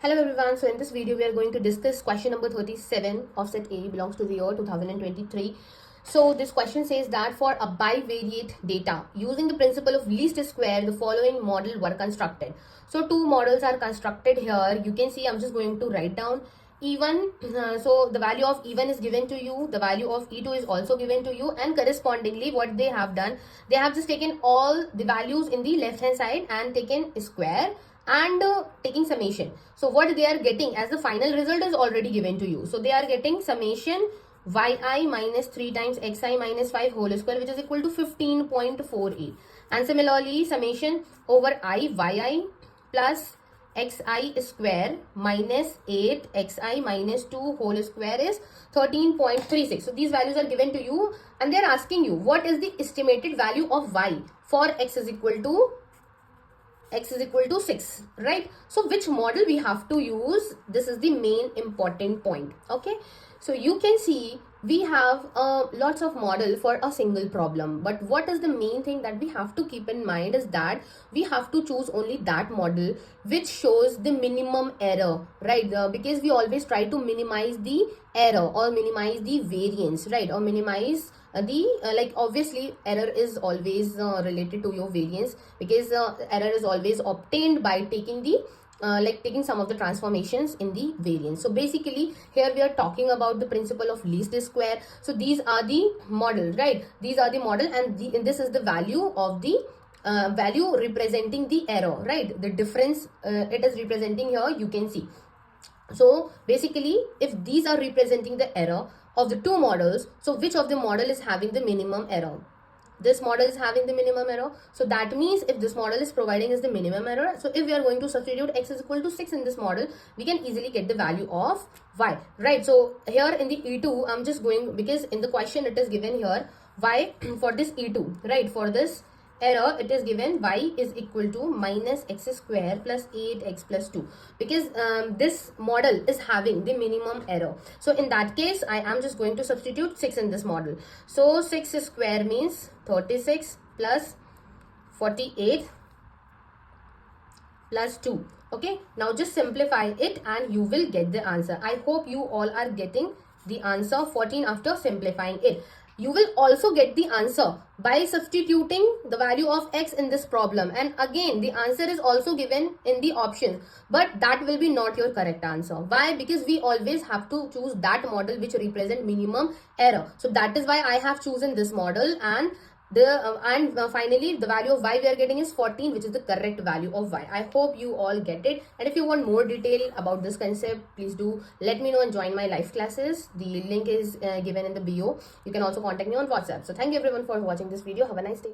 Hello everyone, so in this video we are going to discuss question number 37 of set A, belongs to the year 2023. So this question says that for a bivariate data, using the principle of least square, the following model were constructed. So two models are constructed here. You can see I'm just going to write down E1, so the value of E1 is given to you, the value of E2 is also given to you, and correspondingly what they have done, they have just taken all the values in the left hand side and taken square and taking summation. So what they are getting as the final result is already given to you. So they are getting summation yi minus 3 times xi minus 5 whole square, which is equal to 15.48, and similarly summation over I yi plus xi square minus 8 xi minus 2 whole square is 13.36. So these values are given to you and they are asking you what is the estimated value of y for x is equal to 6, right? So which model we have to use, this is the main important point. Okay, so you can see we have lots of model for a single problem, but what is the main thing that we have to keep in mind is that we have to choose only that model which shows the minimum error, right? Because we always try to minimize the error or minimize the variance, right? Or minimize like obviously error is always related to your variance, because error is always obtained by taking the taking some of the transformations in the variance. So basically here we are talking about the principle of least square. So these are the model, right? These are the model, and this is the value of the value representing the error, right? The difference it is representing here, you can see. So basically if these are representing the error of the two models, so which of the model is having the minimum error? This model is having the minimum error. So that means if this model is providing us the minimum error, so if we are going to substitute x is equal to 6 in this model, we can easily get the value of y, right? So here in the E2, I'm just going, because in the question it is given here y for this E2, right? For this error it is given y is equal to minus x square plus 8x plus 2, because this model is having the minimum error. So in that case I am just going to substitute 6 in this model. So 6 square means 36 plus 48 plus 2. Okay, now just simplify it and you will get the answer. I hope you all are getting the answer 14 after simplifying it. You will also get the answer by substituting the value of x in this problem, and again the answer is also given in the options, but that will be not your correct answer. Why? Because we always have to choose that model which represent minimum error. So that is why I have chosen this model, and finally the value of y we are getting is 14, which is the correct value of y. I hope you all get it, and if you want more detail about this concept, please do let me know and join my live classes. The link is given in the bio. You can also contact me on WhatsApp. So thank you everyone for watching this video. Have a nice day.